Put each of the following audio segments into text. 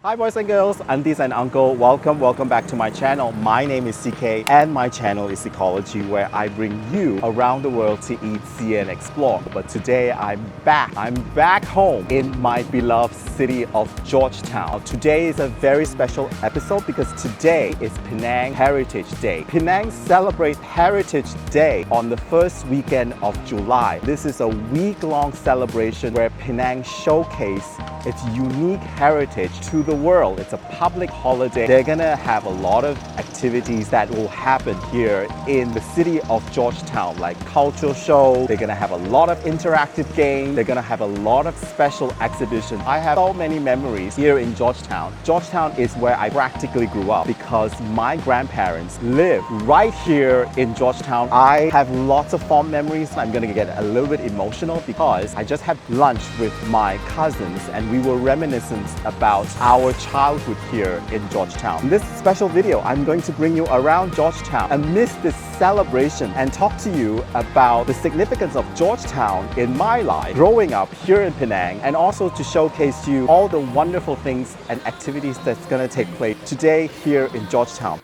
Hi boys and girls, aunties and uncle, welcome back to my channel. My name is CK and my channel is Ecology, where I bring you around the world to eat, see and explore. But today I'm back home in my beloved city of Georgetown. Today is a very special episode because today is Penang Heritage Day. Penang celebrates Heritage Day on the first weekend of July. This is a week-long celebration where Penang showcases its unique heritage to the world. It's a public holiday. They're gonna have a lot of activities that will happen here in the city of Georgetown, like cultural shows. They're gonna have a lot of interactive games. They're gonna have a lot of special exhibitions. I have so many memories here in Georgetown. Georgetown is where I practically grew up because my grandparents live right here in Georgetown. I have lots of fond memories. I'm gonna get a little bit emotional because I just had lunch with my cousins and we were reminiscent about our childhood here in Georgetown. In this special video, I'm going to bring you around Georgetown amidst this celebration and talk to you about the significance of Georgetown in my life growing up here in Penang, and also to showcase you all the wonderful things and activities that's going to take place today here in Georgetown.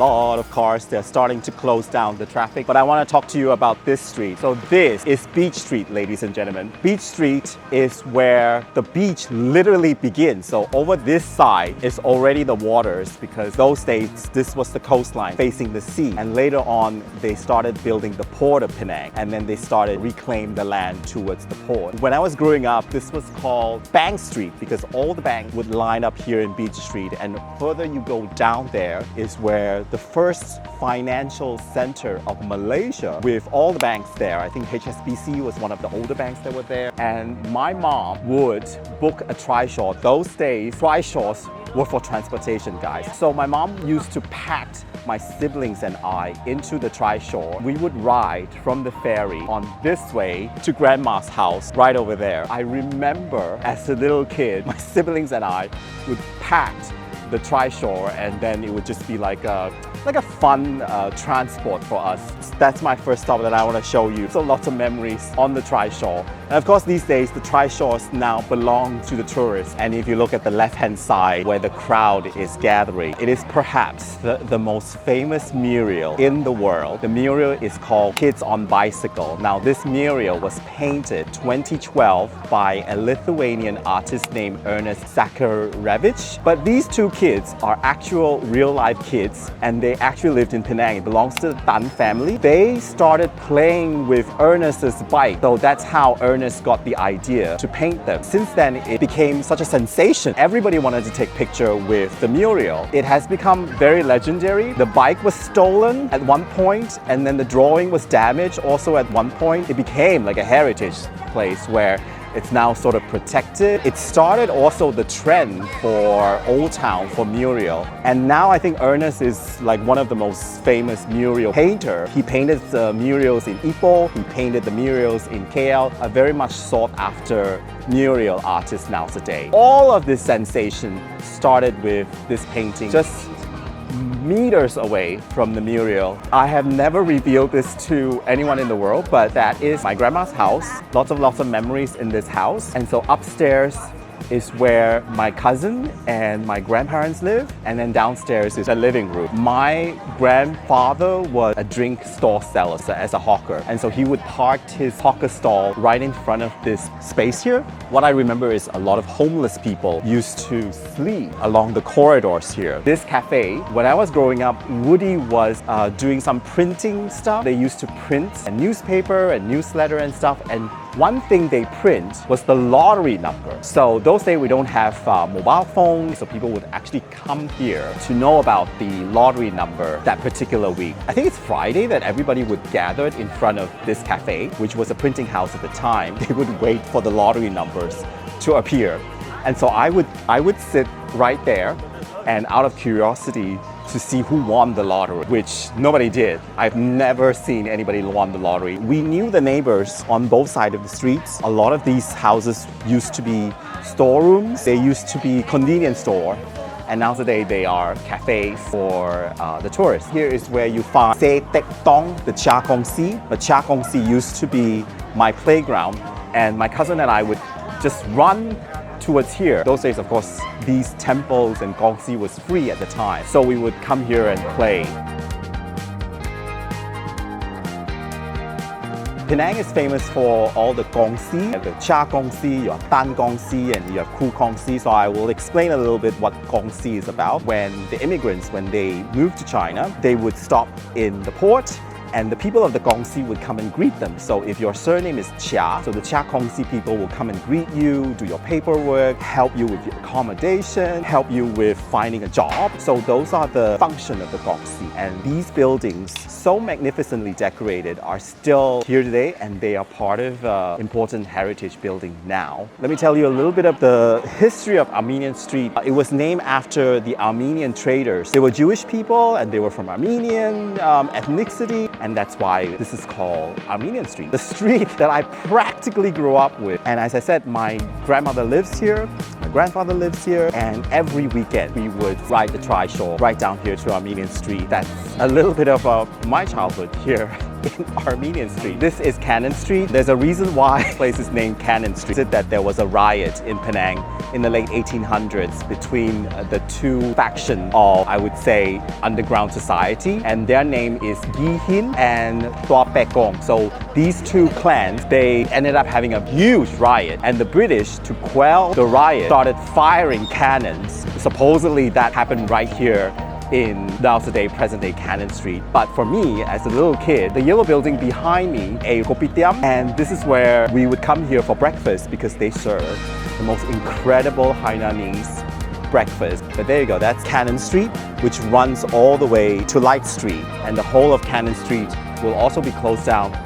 A lot of cars, they're starting to close down the traffic, but I want to talk to you about this street. So this is Beach Street, ladies and gentlemen. Beach Street is where the beach literally begins. So over this side is already the waters, because those days this was the coastline facing the sea, and later on they started building the port of Penang, and then they started reclaim the land towards the port. When I was growing up, this was called Bank Street because all the banks would line up here in Beach Street, and further you go down there is where the first financial center of Malaysia, with all the banks there. I think HSBC was one of the older banks that were there. And my mom would book a trishaw. Those days, trishaws were for transportation, guys. So my mom used to pack my siblings and I into the trishaw. We would ride from the ferry on this way to grandma's house right over there. I remember as a little kid, my siblings and I would pack the trishaw, and then it would just be like a fun transport for us. That's my first stop that I want to show you. So lots of memories on the trishaw. And of course these days the trishaws now belong to the tourists. And if you look at the left hand side where the crowd is gathering, it is perhaps the most famous mural in the world. The mural is called Kids on Bicycle. Now this mural was painted 2012 by a Lithuanian artist named Ernest Zacharevic. But these two kids are actual real-life kids, and they actually lived in Penang. It belongs to the Tan family. They started playing with Ernest's bike, so that's how Ernest got the idea to paint them. Since then, it became such a sensation. Everybody wanted to take picture with the mural. It has become very legendary. The bike was stolen at one point, and then the drawing was damaged also at one point. It became like a heritage place where it's now sort of protected. It started also the trend for Old Town for mural. And now I think Ernest is like one of the most famous mural painter. He painted the murals in Ipoh, he painted the murals in KL, a very much sought after mural artist nowadays. All of this sensation started with this painting just meters away from the mural. I have never revealed this to anyone in the world, but that is my grandma's house. Lots of memories in this house. And so upstairs is where my cousin and my grandparents live, and then downstairs is the living room. My grandfather was a drink store seller, so as a hawker, and so he would park his hawker stall right in front of this space here. What I remember is a lot of homeless people used to sleep along the corridors here. This cafe, when I was growing up, Woody was doing some printing stuff. They used to print a newspaper and newsletter and stuff, and one thing they print was the lottery number. So those days we don't have mobile phones, so people would actually come here to know about the lottery number that particular week. I think it's Friday that everybody would gather in front of this cafe, which was a printing house at the time. They would wait for the lottery numbers to appear. And so I would sit right there, and out of curiosity to see who won the lottery, which nobody did. I've never seen anybody won the lottery. We knew the neighbors on both sides of the streets. A lot of these houses used to be storerooms. They used to be convenience store. And now today they are cafes for the tourists. Here is where you find Tek Tong, the Cheah Kongsi. But Cheah Kongsi used to be my playground, and my cousin and I would just run towards here. Those days, of course, these temples and Kongsi was free at the time. So we would come here and play. Penang is famous for all the Kongsi, the Cheah Kongsi, your Tan Kongsi, and your Khoo Kongsi. So I will explain a little bit what Kongsi is about. When the immigrants, when they moved to China, they would stop in the port, and the people of the Kongsi would come and greet them. So if your surname is Cheah, so the Cheah Kongsi people will come and greet you, do your paperwork, help you with your accommodation, help you with finding a job. So those are the function of the Kongsi. And these buildings, so magnificently decorated, are still here today, and they are part of important heritage building now. Let me tell you a little bit of the history of Armenian Street. It was named after the Armenian traders. They were Jewish people, and they were from Armenian ethnicity. And that's why this is called Armenian Street, the street that I practically grew up with. And as I said, my grandmother lives here, my grandfather lives here, and every weekend we would ride the trishaw right down here to Armenian Street. That's a little bit of my childhood here in Armenian Street. This is Cannon Street. There's a reason why the place is named Cannon Street. It's that there was a riot in Penang in the late 1800s between the two factions of, I would say, underground society, and their name is Yi Hin and Tua Pekong. So these two clans, they ended up having a huge riot, and the British, to quell the riot, started firing cannons. Supposedly that happened right here in now today present-day Cannon Street. But for me, as a little kid, the yellow building behind me, a kopitiam, and this is where we would come here for breakfast because they serve the most incredible Hainanese breakfast. But there you go, that's Cannon Street, which runs all the way to Light Street, and the whole of Cannon Street will also be closed down.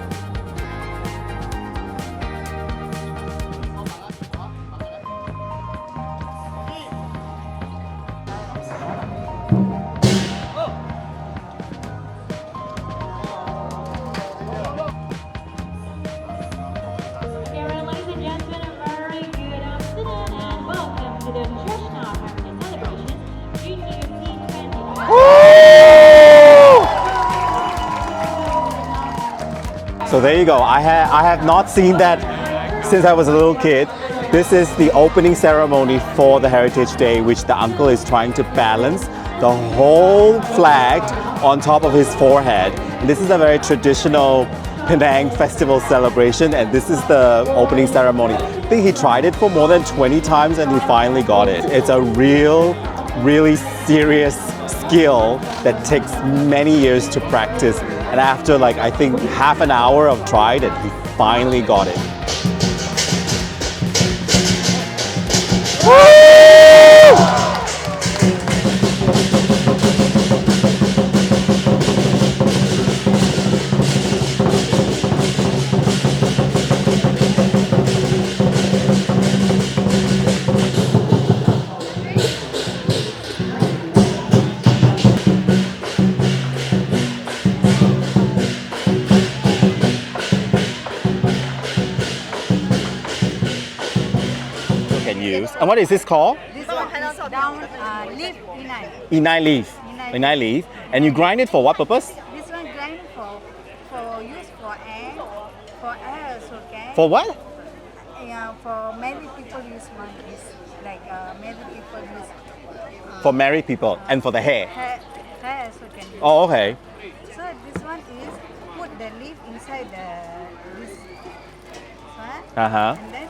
So there you go. I have not seen that since I was a little kid. This is the opening ceremony for the Heritage Day, which the uncle is trying to balance the whole flag on top of his forehead. And this is a very traditional Penang festival celebration, and this is the opening ceremony. I think he tried it for more than 20 times and he finally got it. It's a really serious skill that takes many years to practice. And after I think half an hour of trying it, he finally got it. Woo! And what is this called? This one is down leaf, inai. Inai leaf. Inai leaf. And you grind it for what purpose? This one grind for use for air also can. For what? Yeah, for married people use one is married people use. For married people and for the hair. Hair also can use. Oh, okay. So this one is put the leaf inside this one. Uh-huh. And then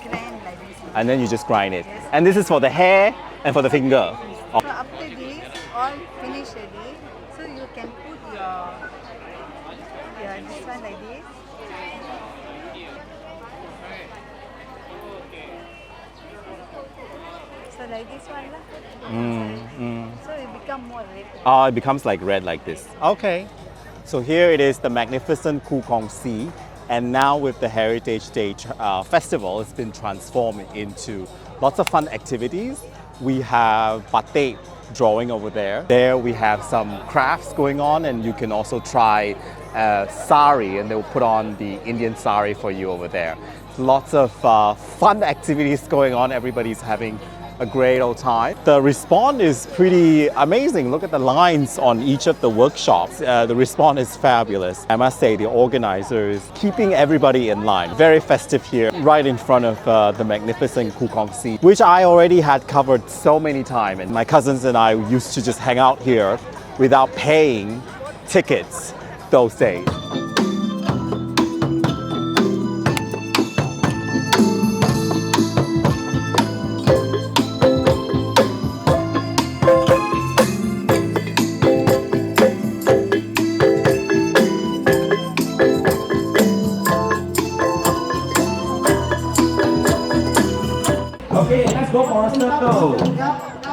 grind like this. And then you just grind it. Yes. And this is for the hair and for the finger. Oh. So after this, all finished already. So you can put your this one like this. So like this one lah. So it become more red. Oh, it becomes like red like this. Okay. So here it is, the magnificent Khoo Kongsi. And now with the Heritage Day Festival, it's been transformed into lots of fun activities. We have batik drawing over there. There we have some crafts going on, and you can also try sari, and they'll put on the Indian sari for you over there. Lots of fun activities going on. Everybody's having a great old time. The response is pretty amazing. Look at the lines on each of the workshops. The response is fabulous. I must say the organizers keeping everybody in line. Very festive here, right in front of the magnificent Khoo Kongsi, which I already had covered so many times. And my cousins and I used to just hang out here without paying tickets those days. Okay, let's go for a circle.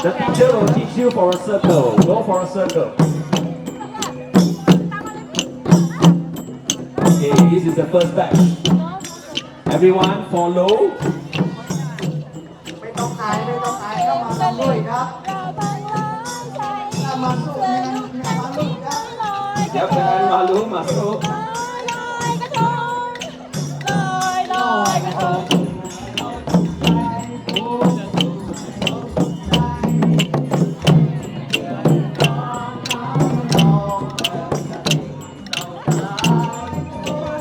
The teacher will teach you for a circle. Go for a circle. Okay, this is the first batch. Everyone follow. Jangan malu masuk.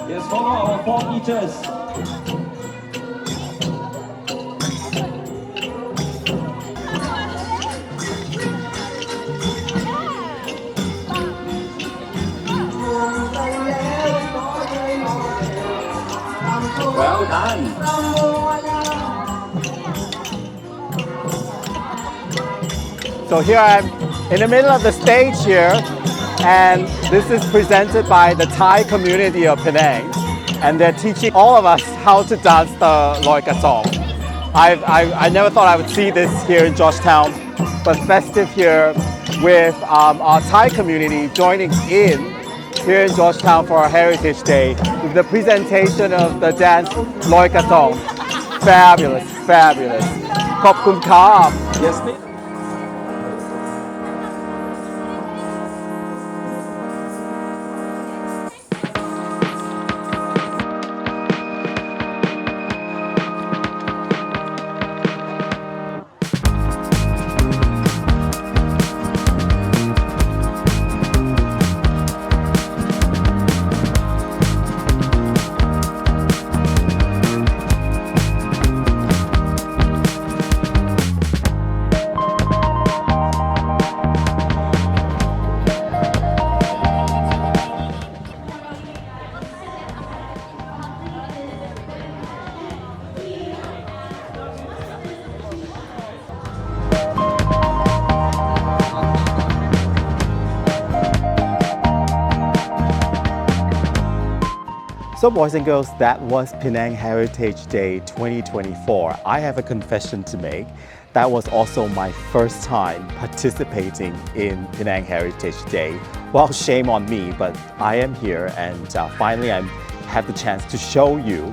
Yes, follow our 4 teachers. Well done. So here I am in the middle of the stage here, and this is presented by the Thai community of Penang, and they're teaching all of us how to dance the Loy Krathong. I never thought I would see this here in Georgetown, but festive here with our Thai community joining in here in Georgetown for our Heritage Day with the presentation of the dance Loy Krathong. Fabulous, fabulous. Khop kun khap. Yes, please. So boys and girls, that was Penang Heritage Day 2024. I have a confession to make. That was also my first time participating in Penang Heritage Day. Well, shame on me, but I am here, and finally I have the chance to show you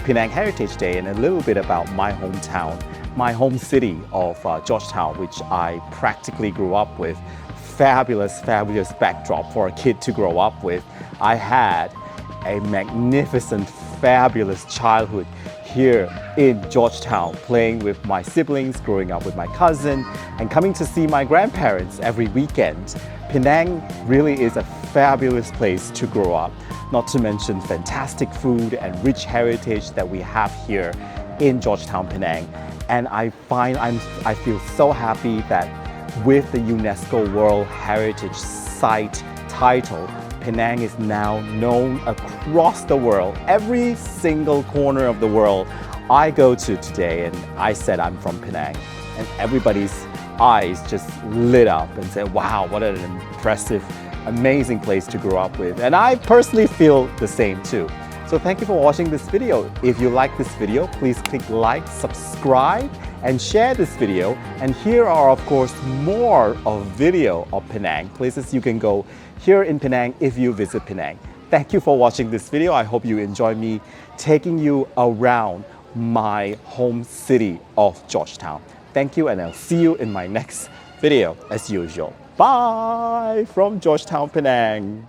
Penang Heritage Day and a little bit about my hometown, my home city of Georgetown, which I practically grew up with. Fabulous, fabulous backdrop for a kid to grow up with. I had a magnificent, fabulous childhood here in Georgetown, playing with my siblings, growing up with my cousin, and coming to see my grandparents every weekend. Penang really is a fabulous place to grow up, not to mention fantastic food and rich heritage that we have here in Georgetown, Penang. And I feel so happy that with the UNESCO World Heritage Site title, Penang is now known across the world. Every single corner of the world I go to today, and I said I'm from Penang, and everybody's eyes just lit up and said, wow, what an impressive, amazing place to grow up with. And I personally feel the same too. So thank you for watching this video. If you like this video, please click like, subscribe, and share this video. And here are, of course, more of video of Penang, places you can go here in Penang if you visit Penang. Thank you for watching this video. I hope you enjoy me taking you around my home city of Georgetown. Thank you, and I'll see you in my next video as usual. Bye from Georgetown, Penang.